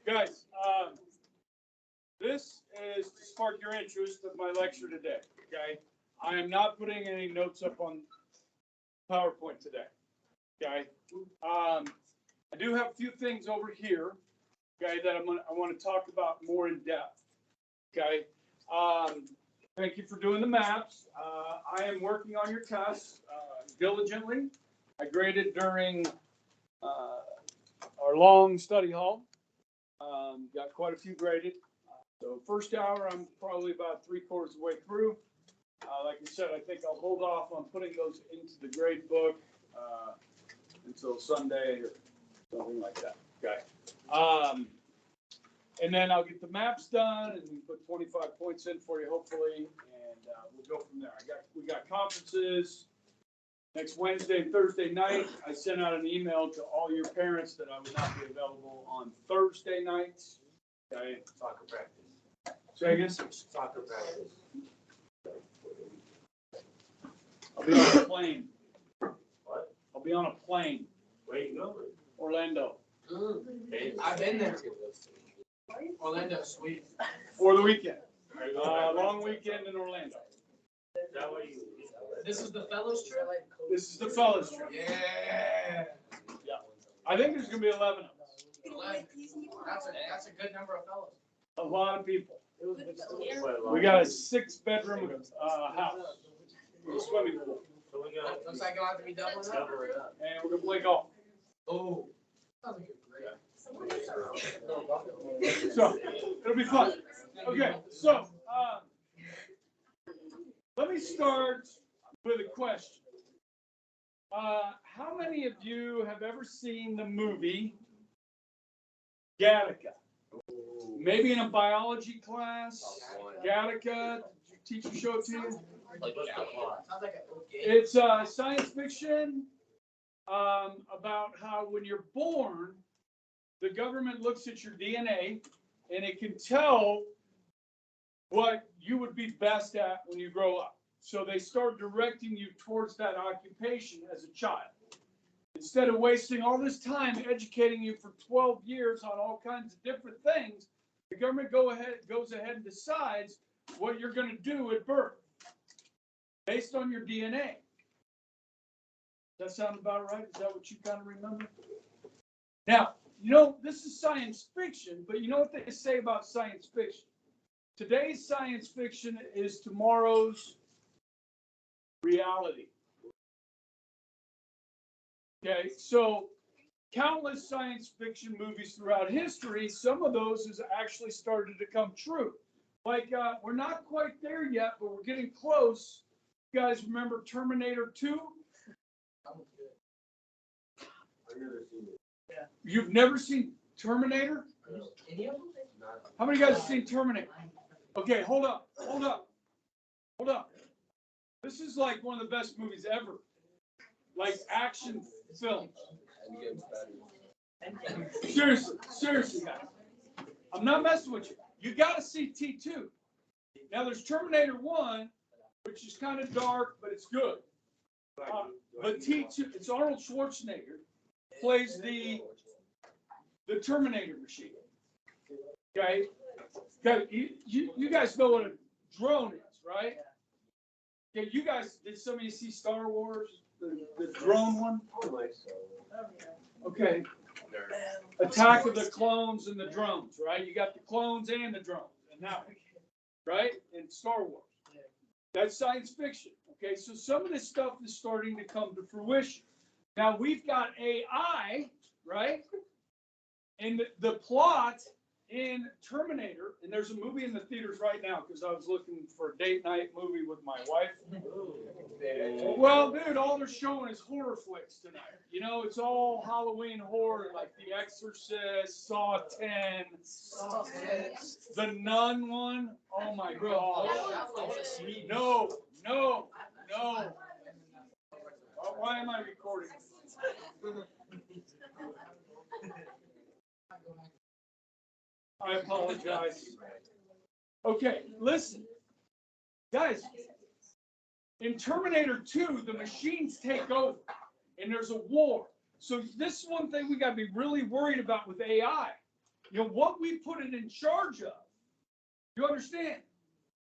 Guys, this is to spark your interest of my lecture today, okay? I am not putting any notes up on PowerPoint today, okay? I do have a few things over here, okay, that I want to talk about more in depth, okay? Thank you for doing the maps. I am working on your tests diligently. I graded during our long study hall. Got quite a few graded. So first hour, I'm probably about 3/4 of the way through. Like I said, I think I'll hold off on putting those into the grade book until Sunday or something like that. Okay. And then I'll get the maps done and put 25 points in for you, hopefully, and we'll go from there. We got conferences next Wednesday and Thursday night. I sent out an email to all your parents that I would not be available on Thursday nights. Okay. Soccer practice. Say again? Soccer practice. I'll be on a plane. What? I'll be on a plane. Where you going? Orlando. I've been there. Orlando, sweet. For the weekend. Long weekend in Orlando. Is that what you? This is the fellows trip? This is the fellas trip. Yeah. Yeah. I think there's going to be 11 of us. 11. That's a good number of fellows. A lot of people. We got a 6-bedroom house with a swimming pool. So we got. Looks like I'll have to be doubling up. Double it up. And we're going to play golf. Oh. Sounds like a great. So it'll be fun. Okay, so let me start with a question. How many of you have ever seen the movie Gattaca? Maybe in a biology class. Gattaca, did your teacher show it to you? Sounds like a okay. It's science fiction about how when you're born, the government looks at your DNA and it can tell what you would be best at when you grow up. So they start directing you towards that occupation as a child. Instead of wasting all this time educating you for 12 years on all kinds of different things, the government goes ahead and decides what you're going to do at birth based on your DNA. Does that sound about right? Is that what you kind of remember? Now, you know, this is science fiction, but you know what they say about science fiction? Today's science fiction is tomorrow's reality. Okay, so countless science fiction movies throughout history, some of those has actually started to come true. Like, we're not quite there yet, but we're getting close. You guys remember Terminator 2? I've never seen it. You've never seen Terminator? Any of them? How many guys have seen Terminator? Okay, hold up. This is like one of the best movies ever. Like action film. Seriously, guys. I'm not messing with you. You got to see T2. Now there's Terminator 1, which is kind of dark, but it's good. But T2, it's Arnold Schwarzenegger, plays the Terminator machine. Okay? You guys know what a drone is, right? Okay, you guys, did some of you see Star Wars? The drone one? Okay. Attack of the Clones and the Drones, right? You got the clones and the drones. And now, right? In Star Wars. That's science fiction. Okay, so some of this stuff is starting to come to fruition. Now we've got AI, right? And the plot in Terminator, and there's a movie in the theaters right now because I was looking for a date night movie with my wife. Well, dude, all they're showing is horror flicks tonight. You know, it's all Halloween horror, like The Exorcist, Saw 10, the Nun one. Oh my God! No. Why am I recording? I apologize. Okay, listen. Guys, in Terminator 2, the machines take over, and there's a war. So this is one thing we got to be really worried about with AI. you know, what we put it in charge of, you understand?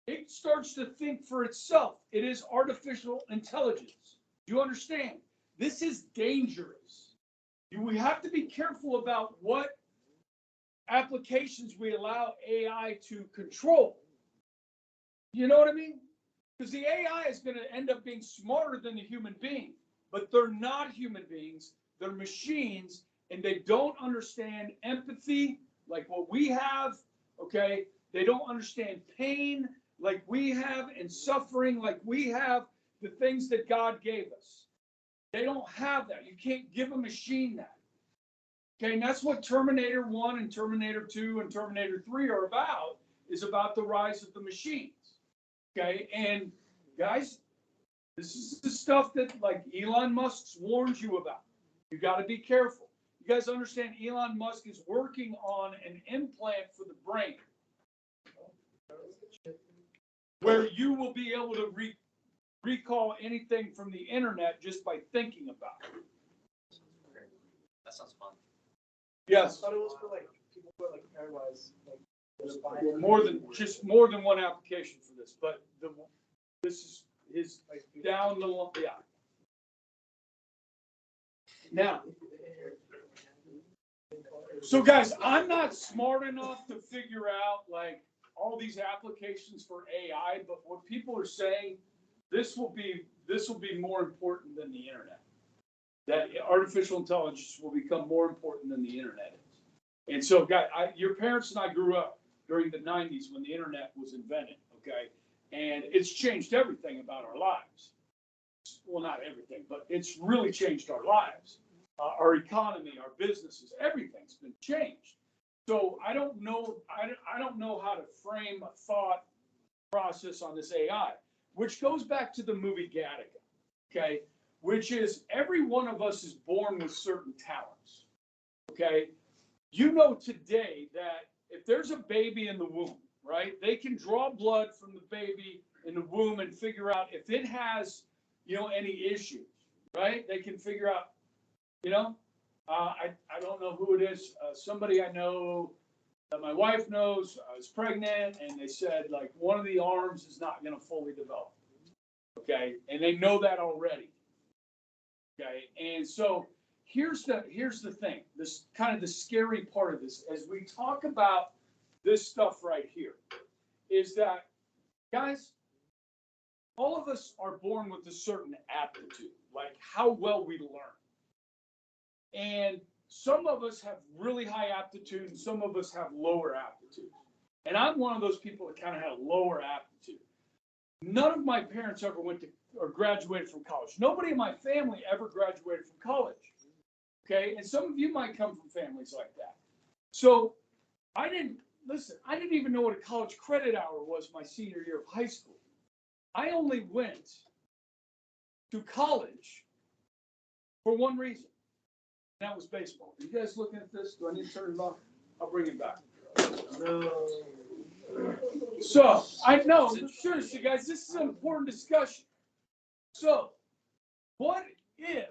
It starts to think for itself. It is artificial intelligence. Do you understand? This is dangerous. We have to be careful about what applications we allow AI to control. You know what I mean? Because the AI is going to end up being smarter than the human being, but they're not human beings. They're machines, and they don't understand empathy like what we have, okay? They don't understand pain like we have and suffering like we have, the things that God gave us. They don't have that. You can't give a machine that. Okay, and that's what Terminator 1 and Terminator 2 and Terminator 3 are about, is about the rise of the machines. Okay, and guys, this is the stuff that like Elon Musk's warned you about. You got to be careful. You guys understand Elon Musk is working on an implant for the brain where you will be able to recall anything from the internet just by thinking about it. That sounds fun. Yes. I thought it was for like people who are like paralyzed, like Well, more than one application for this, but this is down the line. Yeah. Now, so guys, I'm not smart enough to figure out like all these applications for AI, but what people are saying, this will be more important than the internet. That artificial intelligence will become more important than the internet is. And so, guys, your parents and I grew up during the 90s when the internet was invented, okay? And it's changed everything about our lives. Well, not everything, but it's really changed our lives. Our economy, our businesses, everything's been changed. So I don't know how to frame a thought process on this AI, which goes back to the movie Gattaca, okay? Which is every one of us is born with certain talents, okay? You know today that if there's a baby in the womb, right, they can draw blood from the baby in the womb and figure out if it has, you know, any issues, right? They can figure out, you know, I don't know who it is. Somebody I know that my wife knows is pregnant, and they said like one of the arms is not going to fully develop, okay? And they know that already, okay? And so here's the thing, this kind of the scary part of this, as we talk about this stuff right here, is that, guys, all of us are born with a certain aptitude, like how well we learn. And some of us have really high aptitude, and some of us have lower aptitude. And I'm one of those people that kind of had a lower aptitude. None of my parents ever went to or graduated from college. Nobody in my family ever graduated from college. Okay, and some of you might come from families like that. So I didn't even know what a college credit hour was my senior year of high school. I only went to college for one reason, and that was baseball. Are you guys looking at this? Do I need to turn it off? I'll bring it back. No. So I know, seriously, guys, this is an important discussion. So, what if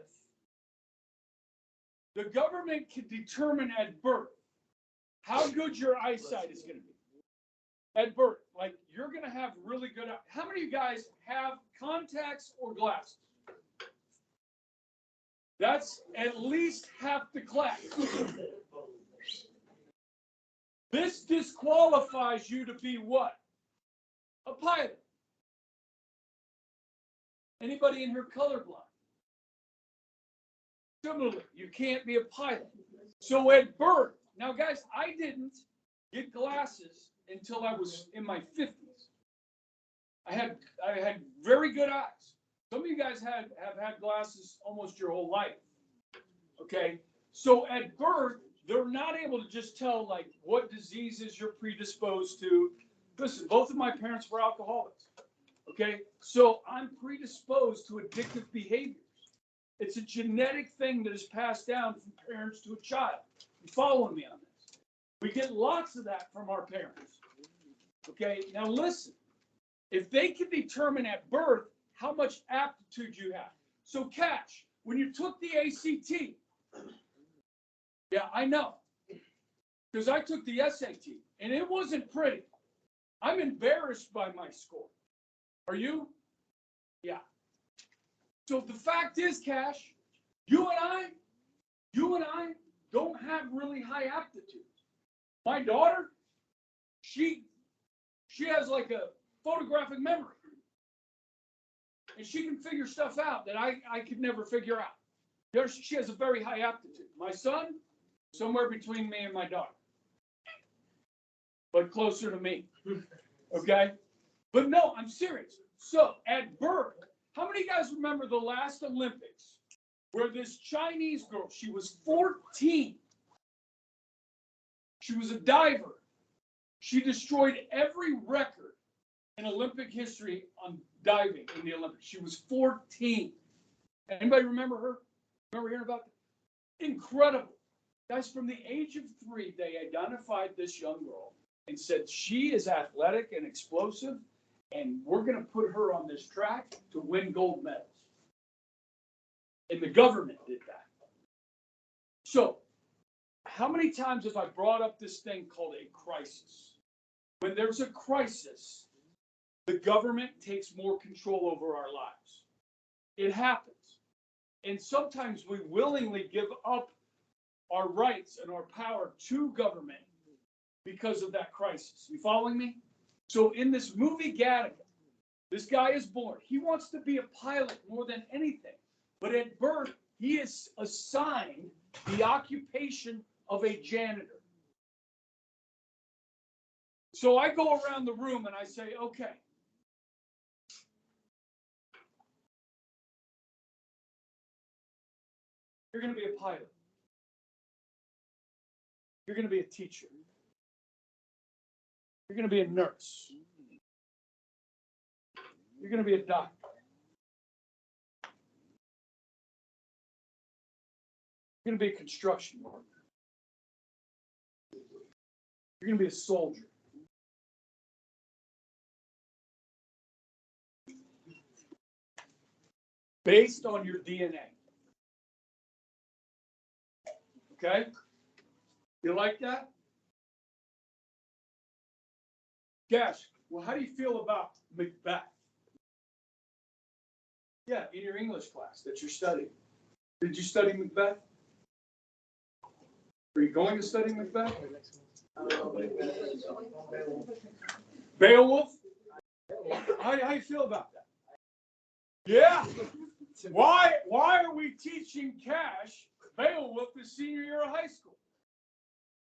the government can determine at birth how good your eyesight is going to be? At birth, like you're going to have really good. How many of you guys have contacts or glasses? That's at least half the class. This disqualifies you to be what? A pilot. Anybody in here colorblind? Similarly, you can't be a pilot. So at birth, now guys, I didn't get glasses until I was in my 50s. I had very good eyes. Some of you guys have had glasses almost your whole life. Okay, so at birth, they're not able to just tell like what diseases you're predisposed to. Listen, both of my parents were alcoholics. Okay, so I'm predisposed to addictive behaviors. It's a genetic thing that is passed down from parents to a child. You following me on this? We get lots of that from our parents. Okay, now listen, if they can determine at birth how much aptitude you have. So Cash, when you took the ACT, yeah, I know. because I took the SAT, and it wasn't pretty. I'm embarrassed by my score. Are you? Yeah. So the fact is, Cash, you and I don't have really high aptitudes. My daughter, she has like a photographic memory. And she can figure stuff out that I could never figure out. She has a very high aptitude. My son, somewhere between me and my daughter. But closer to me. Okay? But no, I'm serious. So at birth, how many guys remember the last Olympics where this Chinese girl, she was 14. She was a diver. She destroyed every record in Olympic history on diving in the Olympics. She was 14. Anybody remember her? Remember hearing about that? Incredible. Guys, from the age of 3, they identified this young girl and said, she is athletic and explosive, and we're going to put her on this track to win gold medals. And the government did that. So, how many times have I brought up this thing called a crisis? When there's a crisis, the government takes more control over our lives. It happens. And sometimes we willingly give up our rights and our power to government because of that crisis. You following me? So in this movie, Gattaca, this guy is born. He wants to be a pilot more than anything. But at birth, he is assigned the occupation of a janitor. So I go around the room and I say, okay, you're going to be a pilot. You're going to be a teacher. You're going to be a nurse. You're going to be a doctor. You're going to be a construction worker. You're going to be a soldier. Based on your DNA. Okay? You like that? Gosh, well, how do you feel about Macbeth? Yeah, in your English class that you're studying. Did you study Macbeth? Are you going to study Macbeth? Beowulf? How do you feel about that? Yeah. Why are we teaching Cash Beowulf the senior year of high school?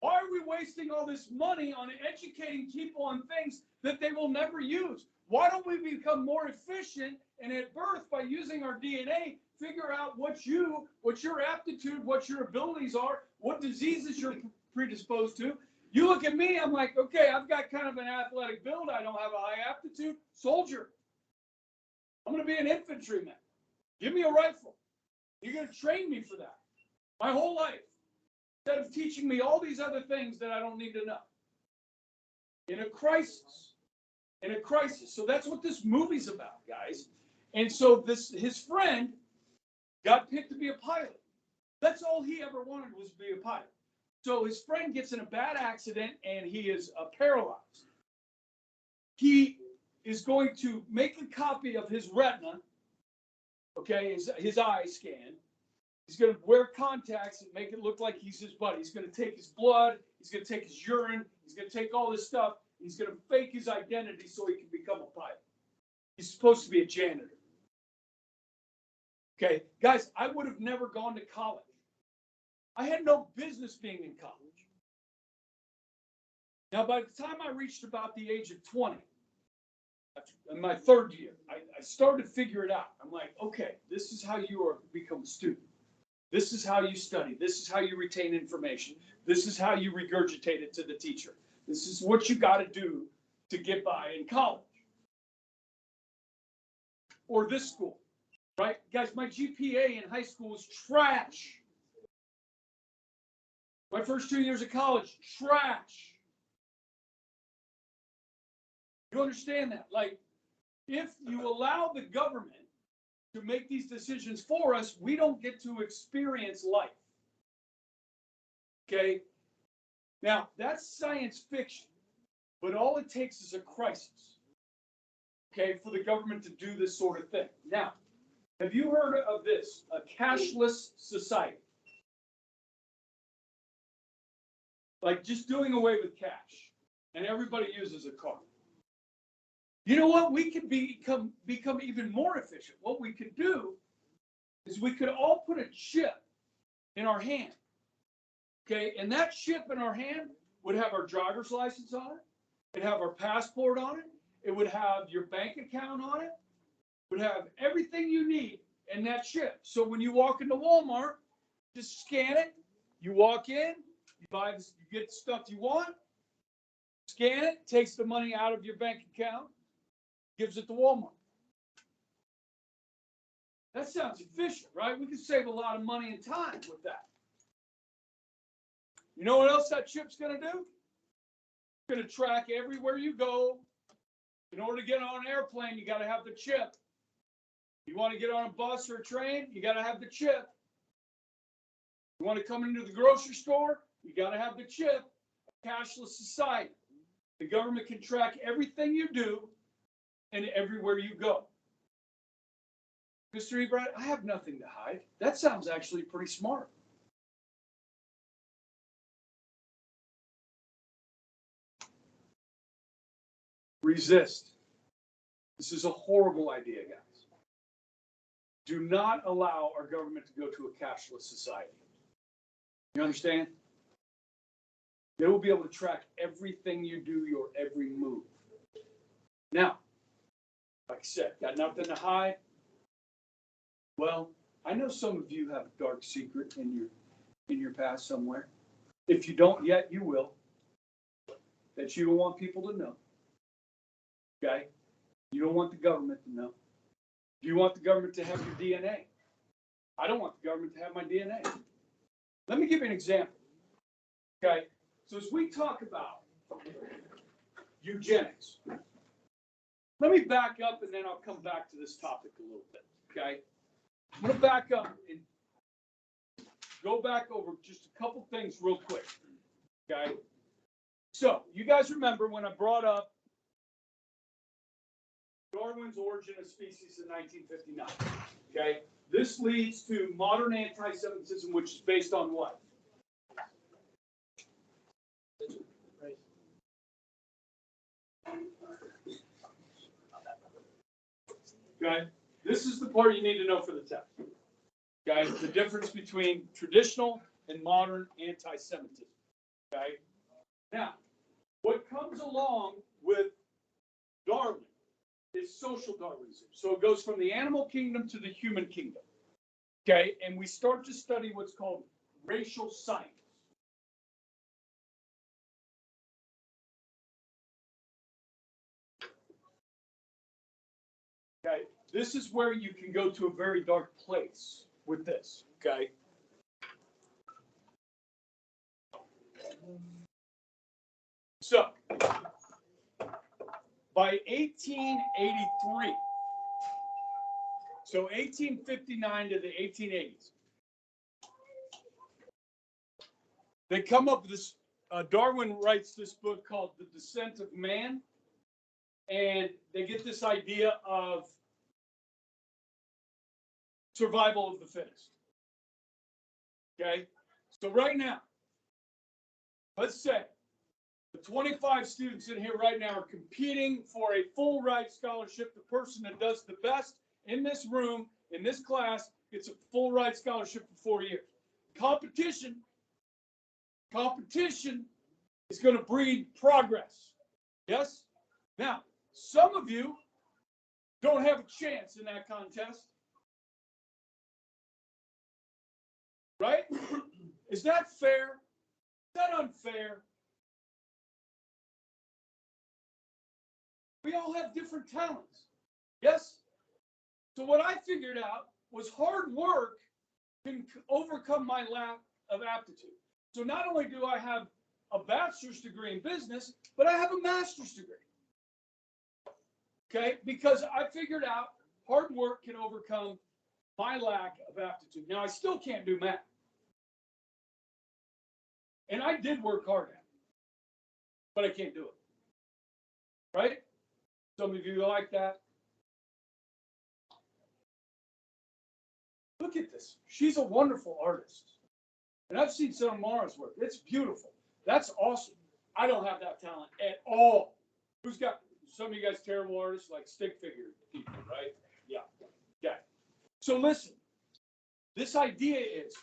Why are we wasting all this money on educating people on things that they will never use? Why don't we become more efficient and at birth by using our DNA, figure out what your aptitude, what your abilities are, what diseases you're predisposed to. You look at me, I'm like, okay, I've got kind of an athletic build. I don't have a high aptitude. Soldier. I'm going to be an infantryman. Give me a rifle. You're going to train me for that. My whole life. Instead of teaching me all these other things that I don't need to know. In a crisis. In a crisis. So that's what this movie's about, guys. And so his friend got picked to be a pilot. That's all he ever wanted was to be a pilot. So his friend gets in a bad accident and he is paralyzed. He is going to make a copy of his retina, okay, his eye scan. He's going to wear contacts and make it look like he's his buddy. He's going to take his blood. He's going to take his urine. He's going to take all this stuff. He's going to fake his identity so he can become a pilot. He's supposed to be a janitor. Okay, guys, I would have never gone to college. I had no business being in college. Now, by the time I reached about the age of 20, in my third year, I started to figure it out. I'm like, okay, this is how you become a student. This is how you study. This is how you retain information. This is how you regurgitate it to the teacher. This is what you got to do to get by in college. Or this school, right? Guys, my GPA in high school was trash. My first 2 years of college, trash. You understand that? Like, if you allow the government to make these decisions for us, we don't get to experience life. Okay? Now, that's science fiction, but all it takes is a crisis, okay, for the government to do this sort of thing. Now, have you heard of this, a cashless society? Like just doing away with cash, and everybody uses a card. You know what? We could become even more efficient. What we could do is we could all put a chip in our hand. Okay, and that chip in our hand would have our driver's license on it. It'd have our passport on it. It would have your bank account on it. It would have everything you need in that chip. So when you walk into Walmart, just scan it. You walk in, you buy this, you get the stuff you want. Scan it, takes the money out of your bank account, gives it to Walmart. That sounds efficient, right? We could save a lot of money and time with that. You know what else that chip's going to do? It's going to track everywhere you go. In order to get on an airplane, you got to have the chip. You want to get on a bus or a train, you got to have the chip. You want to come into the grocery store, you got to have the chip. Cashless society. The government can track everything you do and everywhere you go. Mr. Ebright, I have nothing to hide. That sounds actually pretty smart. Resist. This is a horrible idea, guys. Do not allow our government to go to a cashless society. You understand? They will be able to track everything you do, your every move. Now, like I said, got nothing to hide. Well, I know some of you have a dark secret in your past somewhere. If you don't yet, you will. That you don't want people to know. Okay? You don't want the government to know. You want the government to have your DNA. I don't want the government to have my DNA. Let me give you an example. Okay? So as we talk about eugenics, let me back up and then I'll come back to this topic a little bit. Okay? I'm going to back up and go back over just a couple things real quick. Okay? So you guys remember when I brought up Darwin's Origin of Species in 1959. Okay, this leads to modern anti-Semitism, which is based on what? Okay, this is the part you need to know for the test. Okay, the difference between traditional and modern anti-Semitism. Okay, now what comes along with Darwin is social Darwinism. So it goes from the animal kingdom to the human kingdom. Okay, and we start to study what's called racial science. Okay, this is where you can go to a very dark place with this. Okay. So, by 1883, so 1859 to the 1880s, they come up with this, Darwin writes this book called The Descent of Man, and they get this idea of survival of the fittest. Okay, so right now, let's say the 25 students in here right now are competing for a full ride scholarship. The person that does the best in this room, in this class, gets a full ride scholarship for 4 years. Competition is going to breed progress. Yes? Now, some of you don't have a chance in that contest. Right? Is that fair? Is that unfair? We all have different talents. Yes? So what I figured out was hard work can overcome my lack of aptitude. So not only do I have a bachelor's degree in business, but I have a master's degree. Okay? Because I figured out hard work can overcome my lack of aptitude. Now, I still can't do math. And I did work hard at it. but I can't do it. Right? Some of you like that. Look at this. She's a wonderful artist. And I've seen some of Mara's work. It's beautiful. That's awesome. I don't have that talent at all. Who's got, some of you guys terrible artists like stick figure people, right? Yeah. Okay. So listen, this idea is,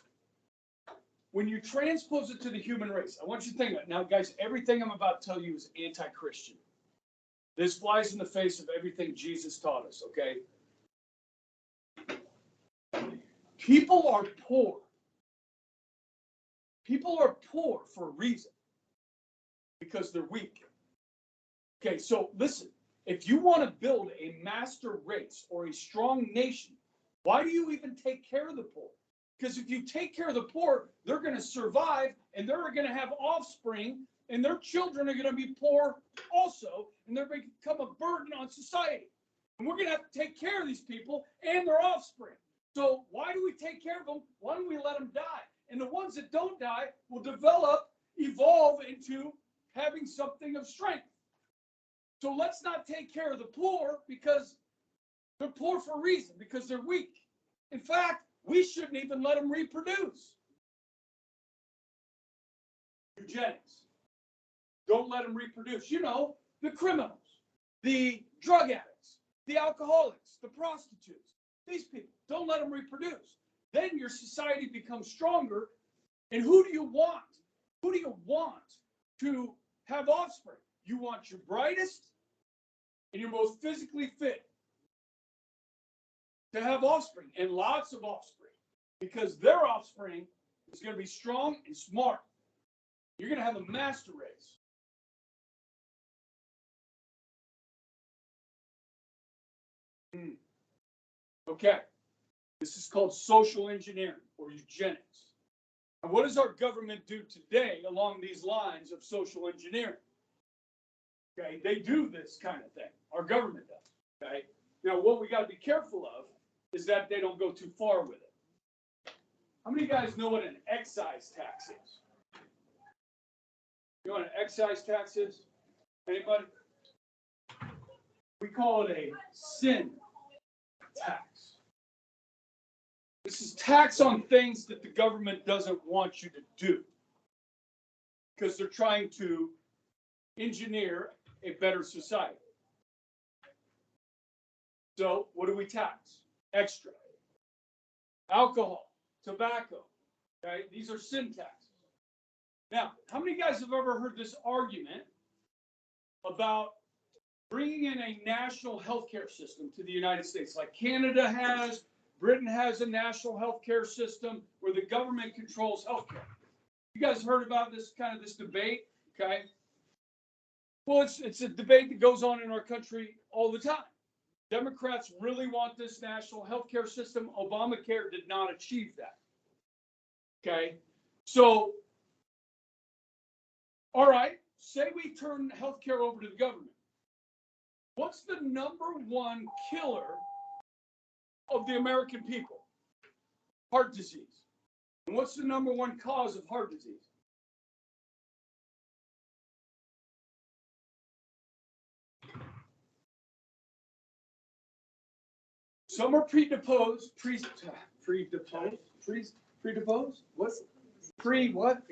when you transpose it to the human race, I want you to think about it. Now, guys, everything I'm about to tell you is anti-Christian. This flies in the face of everything Jesus taught us, okay? People are poor. People are poor for a reason. Because they're weak. Okay, so listen. If you want to build a master race or a strong nation, why do you even take care of the poor? Because if you take care of the poor, they're going to survive and they're going to have offspring and their children are going to be poor also, and they're going to become a burden on society. And we're going to have to take care of these people and their offspring. So why do we take care of them? Why don't we let them die? And the ones that don't die will develop, evolve into having something of strength. So let's not take care of the poor because they're poor for a reason, because they're weak. In fact, we shouldn't even let them reproduce. Eugenics. Don't let them reproduce. You know, the criminals, the drug addicts, the alcoholics, the prostitutes, these people, don't let them reproduce. Then your society becomes stronger. And who do you want? Who do you want to have offspring? You want your brightest and your most physically fit to have offspring, and lots of offspring, because their offspring is going to be strong and smart. You're going to have a master race. Okay. This is called social engineering or eugenics. And what does our government do today along these lines of social engineering? Okay, they do this kind of thing. Our government does. Okay. Now, what we got to be careful of is that they don't go too far with it. How many guys know what an excise tax is? You know what an excise tax is? Anybody? We call it a sin tax. This is tax on things that the government doesn't want you to do because they're trying to engineer a better society. So what do we tax? Extra. Alcohol, tobacco, okay? These are sin taxes. Now, how many guys have ever heard this argument about bringing in a national healthcare system to the United States, like Canada has, Britain has a national healthcare system where the government controls healthcare? You guys heard about this kind of this debate, okay? Well, it's a debate that goes on in our country all the time. Democrats really want this national healthcare system. Obamacare did not achieve that. Okay, so, all right, say we turn healthcare over to the government. What's the number one killer of the American people? Heart disease. And what's the number one cause of heart disease? Some are predisposed. What's what?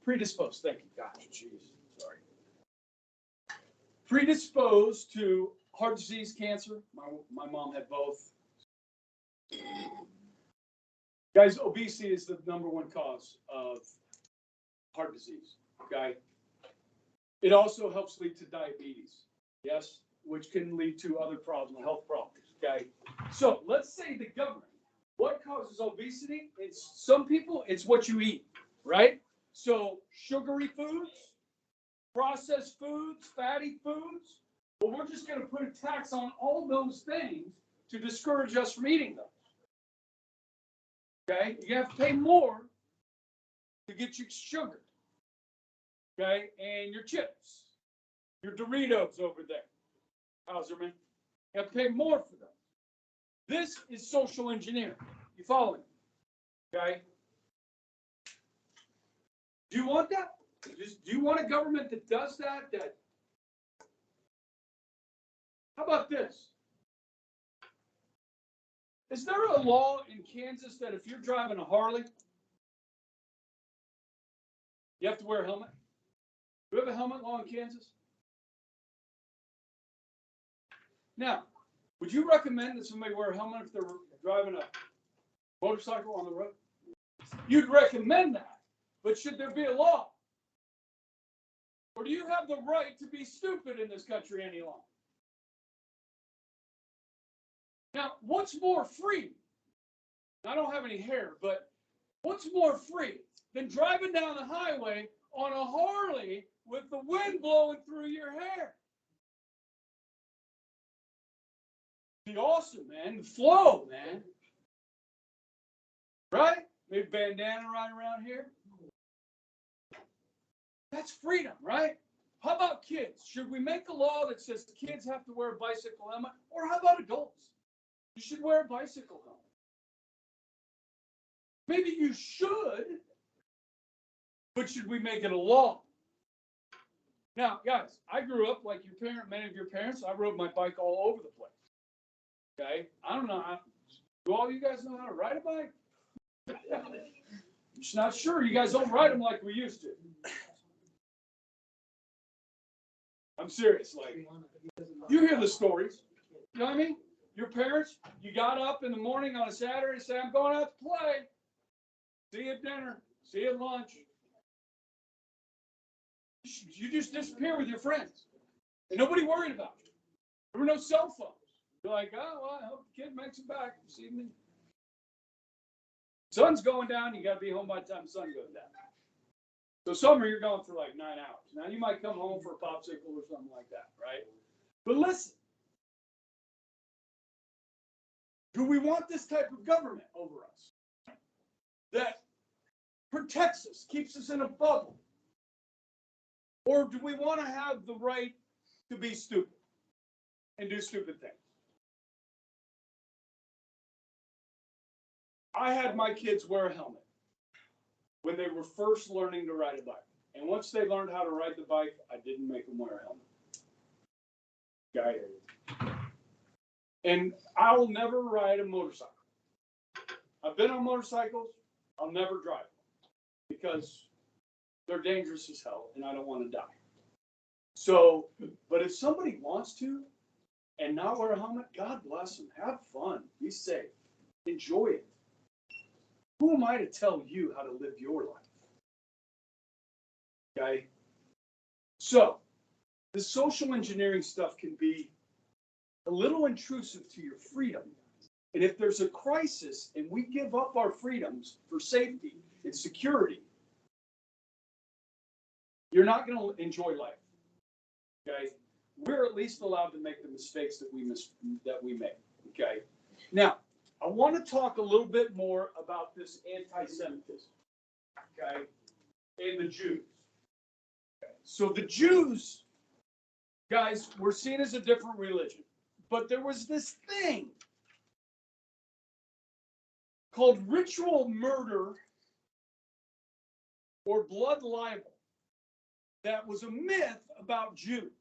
Predisposed. Thank you. Gotcha. Jeez. Sorry. Predisposed to heart disease, cancer. My mom had both. Guys, obesity is the number one cause of heart disease. Okay. It also helps lead to diabetes. Yes, which can lead to other problems, health problems. Okay. So let's say the government. What causes obesity? It's some people, it's what you eat, right? So sugary foods, processed foods, fatty foods. Well, we're just going to put a tax on all those things to discourage us from eating those. Okay? You have to pay more to get your sugar. Okay? And your chips, your Doritos over there. Hauserman. You have to pay more for them. This is social engineering. You follow me? Okay? Do you want that? Do you want a government that does that? How about this? Is there a law in Kansas that if you're driving a Harley, you have to wear a helmet? Do we have a helmet law in Kansas? Now, would you recommend that somebody wear a helmet if they're driving a motorcycle on the road? You'd recommend that, but should there be a law? Or do you have the right to be stupid in this country any longer? Now, what's more free? I don't have any hair, but what's more free than driving down the highway on a Harley with the wind blowing through your hair? Be awesome, man. The flow, man. Right? Maybe bandana right around here. That's freedom, right? How about kids? Should we make a law that says the kids have to wear a bicycle helmet? Or how about adults? You should wear a bicycle helmet. Maybe you should, but should we make it a law? Now, guys, I grew up like many of your parents. I rode my bike all over the place. Okay? I don't know do all you guys know how to ride a bike? I'm just not sure. You guys don't ride them like we used to. I'm serious. Like, you hear the stories. You know what I mean? Your parents, you got up in the morning on a Saturday and said, I'm going out to play. See you at dinner. See you at lunch. You just disappear with your friends. And nobody worried about you. There were no cell phones. You're like, oh, well, I hope the kid makes it back this evening. Sun's going down. You got to be home by the time the sun goes down. So summer, you're going for like 9 hours. Now, you might come home for a popsicle or something like that, right? But listen. Do we want this type of government over us that protects us, keeps us in a bubble? Or do we want to have the right to be stupid and do stupid things? I had my kids wear a helmet when they were first learning to ride a bike. And once they learned how to ride the bike, I didn't make them wear a helmet. Okay. And I'll never ride a motorcycle. I've been on motorcycles. I'll never drive them because they're dangerous as hell and I don't want to die. So, but if somebody wants to and not wear a helmet, God bless them. Have fun. Be safe. Enjoy it. Who am I to tell you how to live your life? Okay? So, the social engineering stuff can be a little intrusive to your freedom. And if there's a crisis and we give up our freedoms for safety and security, you're not going to enjoy life. Okay? We're at least allowed to make the mistakes that we make. Okay? Now, I want to talk a little bit more about this anti-Semitism. Okay? And the Jews. Okay. So the Jews, guys, were seen as a different religion. But there was this thing called ritual murder or blood libel that was a myth about Jews.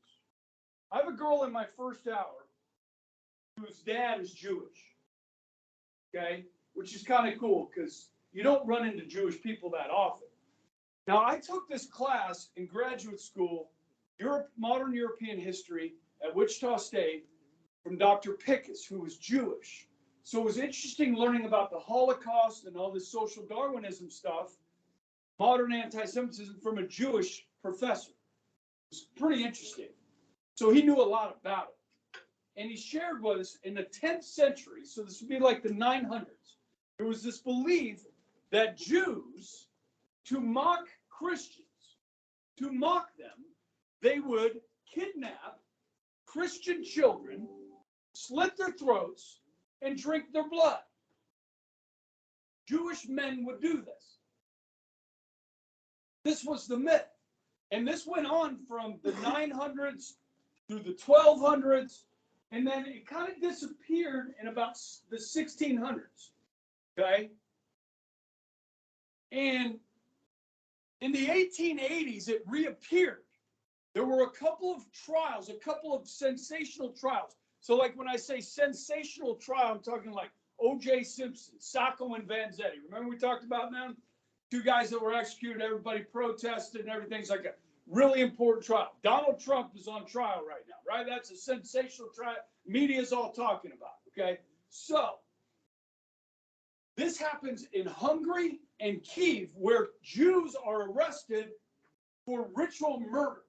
I have a girl in my first hour whose dad is Jewish, okay, which is kind of cool because you don't run into Jewish people that often. Now, I took this class in graduate school, Modern European History at Wichita State, from Dr. Pickus, who was Jewish. So it was interesting learning about the Holocaust and all this social Darwinism stuff, modern anti-Semitism, from a Jewish professor. It was pretty interesting. So he knew a lot about it. And he shared with us in the 10th century, so this would be like the 900s, there was this belief that Jews, to mock Christians, to mock them, they would kidnap Christian children, slit their throats, and drink their blood. Jewish men would do this. This was the myth. And this went on from the 900s through the 1200s, and then it kind of disappeared in about the 1600s. Okay? And In the 1880s, it reappeared. There were a couple of trials, a couple of sensational trials. So like when I say sensational trial, I'm talking like O.J. Simpson, Sacco and Vanzetti. Remember we talked about them? Two guys that were executed, everybody protested and everything's like a really important trial. Donald Trump is on trial right now, right? That's a sensational trial. Media's all talking about, okay? So this happens in Hungary and Kiev, where Jews are arrested for ritual murder,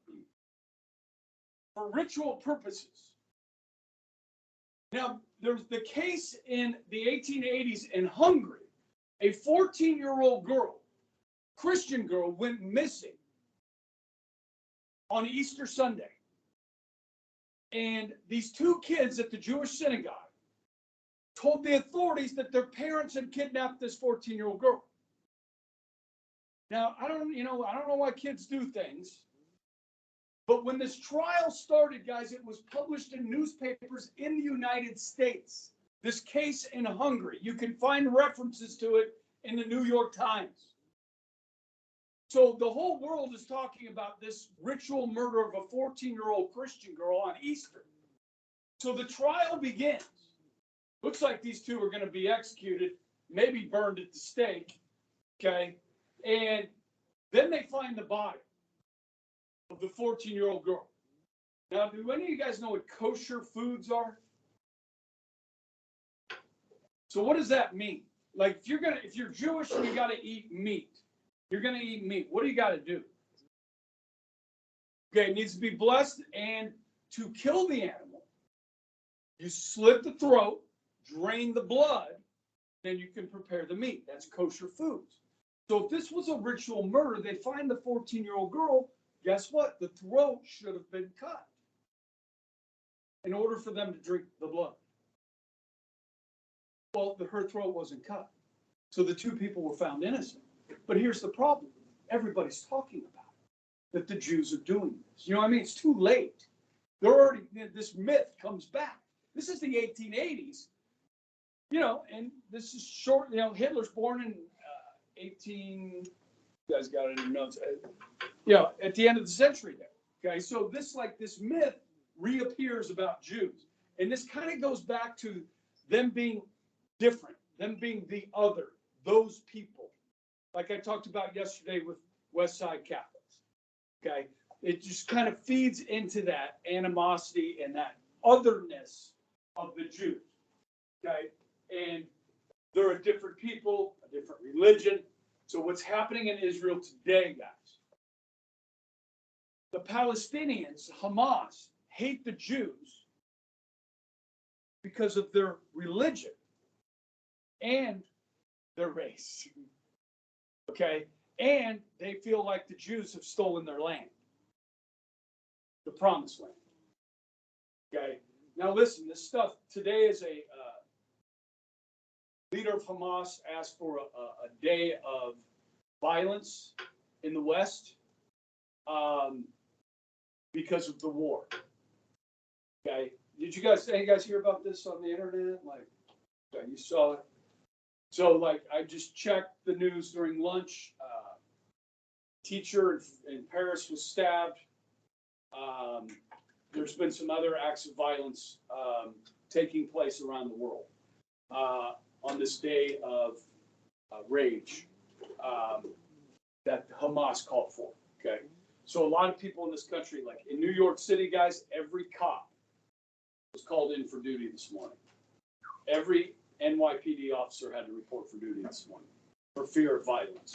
for ritual purposes. Now, there's the case in the 1880s in Hungary. A 14-year-old girl, Christian girl, went missing on Easter Sunday. And these two kids at the Jewish synagogue told the authorities that their parents had kidnapped this 14-year-old girl. Now, I don't know why kids do things, but when this trial started, guys, it was published in newspapers in the United States. This case in Hungary, you can find references to it in the New York Times. So the whole world is talking about this ritual murder of a 14-year-old Christian girl on Easter. So the trial begins. Looks like these two are going to be executed, maybe burned at the stake, okay? And then they find the body of the 14-year-old girl. Now, do any of you guys know what kosher foods are? So what does that mean? Like if you're Jewish and you got to eat meat, you're going to eat meat. What do you got to do? Okay, it needs to be blessed, and to kill the animal, you slit the throat, drain the blood, then you can prepare the meat. That's kosher foods. So if this was a ritual murder, they find the 14-year-old girl, guess what? The throat should have been cut in order for them to drink the blood. Well, her throat wasn't cut. So the two people were found innocent. But here's the problem. Everybody's talking about it, that the Jews are doing this. You know what I mean? It's too late. They're already, this myth comes back. This is the 1880s, and this is short, Hitler's born in 18, you guys got it in your notes, at the end of the century there. Okay, so this myth reappears about Jews. And this kind of goes back to them being different, them being the other, those people. Like I talked about yesterday with West Side Catholics. Okay, it just kind of feeds into that animosity and that otherness of the Jews. Okay, and they're a different people, a different religion. So what's happening in Israel today, guys? The Palestinians, Hamas, hate the Jews because of their religion and their race. Okay, and they feel like the Jews have stolen their land, the promised land. Okay, now listen, this stuff today is a leader of Hamas asked for a day of violence in the West because of the war. Okay, any you guys hear about this on the internet? Like, okay, you saw it. So, I just checked the news during lunch. Teacher in Paris was stabbed. There's been some other acts of violence taking place around the world on this day of rage that Hamas called for. Okay, so a lot of people in this country, like in New York City, guys, every cop was called in for duty this morning. Every NYPD officer had to report for duty this morning for fear of violence.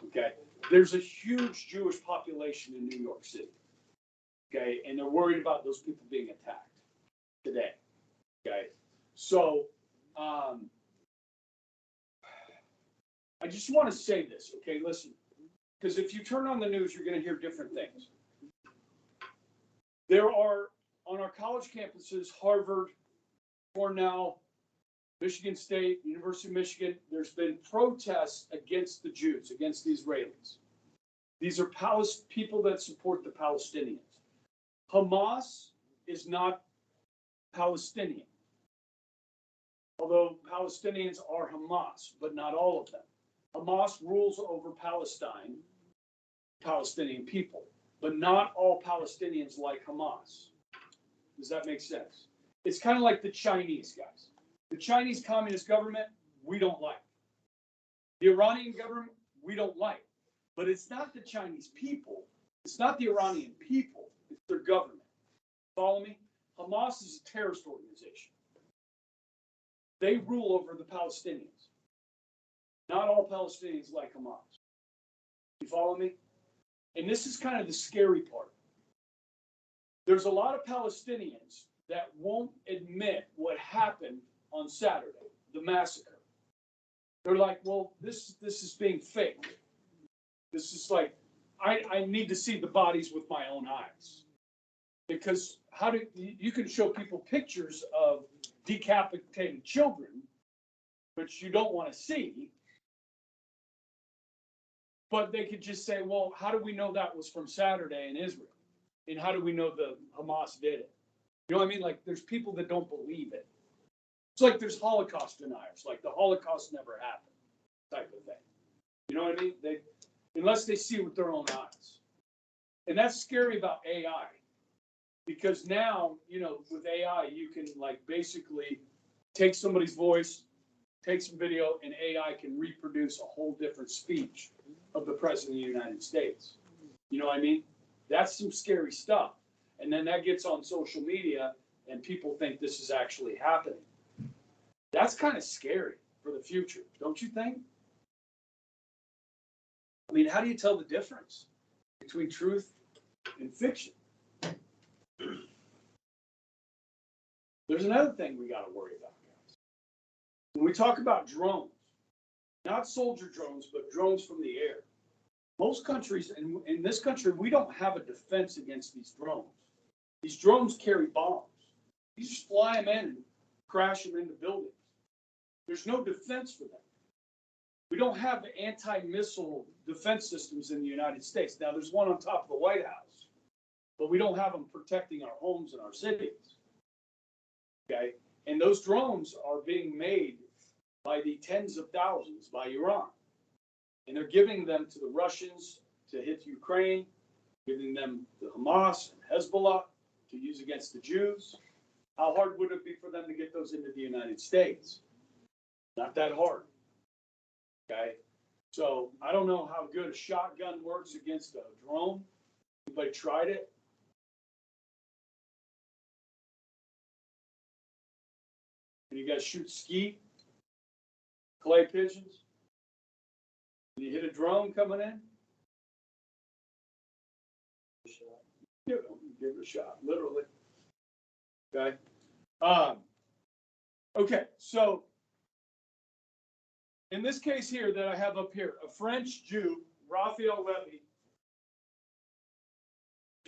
Okay, there's a huge Jewish population in New York City. Okay, and they're worried about those people being attacked today. Okay, so I just want to say this. Okay, listen, because if you turn on the news, you're going to hear different things. There are on our college campuses, Harvard, Cornell, Michigan State, University of Michigan, there's been protests against the Jews, against the Israelis. These are people that support the Palestinians. Hamas is not Palestinian, although Palestinians are Hamas, but not all of them. Hamas rules over Palestine, Palestinian people, but not all Palestinians like Hamas. Does that make sense? It's kind of like the Chinese guys. The Chinese communist government, we don't like. The Iranian government, we don't like. But it's not the Chinese people. It's not the Iranian people. It's their government. Follow me? Hamas is a terrorist organization. They rule over the Palestinians. Not all Palestinians like Hamas. You follow me? And this is kind of the scary part. There's a lot of Palestinians that won't admit what happened on Saturday, the massacre. They're like, well, this is being fake. This is like, I need to see the bodies with my own eyes. Because you can show people pictures of decapitated children, which you don't want to see. But they could just say, well, how do we know that was from Saturday in Israel? And how do we know the Hamas did it? You know what I mean? Like, there's people that don't believe it. It's like there's Holocaust deniers, like the Holocaust never happened type of thing. You know what I mean? Unless they see it with their own eyes. And that's scary about AI. Because now, you know, with AI, you can like basically take somebody's voice, take some video, and AI can reproduce a whole different speech of the President of the United States. You know what I mean? That's some scary stuff. And then that gets on social media and people think this is actually happening. That's kind of scary for the future, don't you think? I mean, how do you tell the difference between truth and fiction? There's another thing we got to worry about, guys. When we talk about drones, not soldier drones, but drones from the air. Most countries, and in this country, we don't have a defense against these drones. These drones carry bombs. You just fly them in and crash them into buildings. There's no defense for them. We don't have anti-missile defense systems in the United States. Now, there's one on top of the White House, but we don't have them protecting our homes and our cities. Okay? And those drones are being made by the tens of thousands by Iran. And they're giving them to the Russians to hit Ukraine, giving them to Hamas and Hezbollah to use against the Jews. How hard would it be for them to get those into the United States? Not that hard. Okay? So I don't know how good a shotgun works against a drone. Anybody tried it? Can you guys shoot skeet? Clay pigeons? Can you hit a drone coming in? Give it a shot, literally. Okay. Okay, so in this case here that I have up here, a French Jew, Raphael Levy,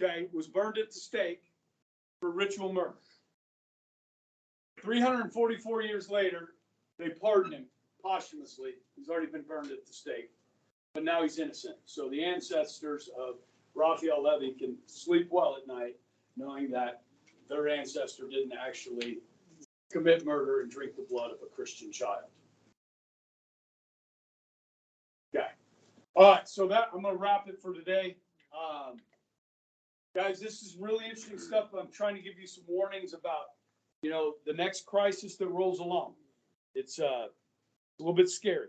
okay, was burned at the stake for ritual murder. 344 years later, they pardoned him posthumously. He's already been burned at the stake, but now he's innocent. So the ancestors of Raphael Levy can sleep well at night, knowing that their ancestor didn't actually commit murder and drink the blood of a Christian child. Okay. All right. So I'm going to wrap it for today. Guys, this is really interesting stuff. I'm trying to give you some warnings about, you know, the next crisis that rolls along. It's a little bit scary.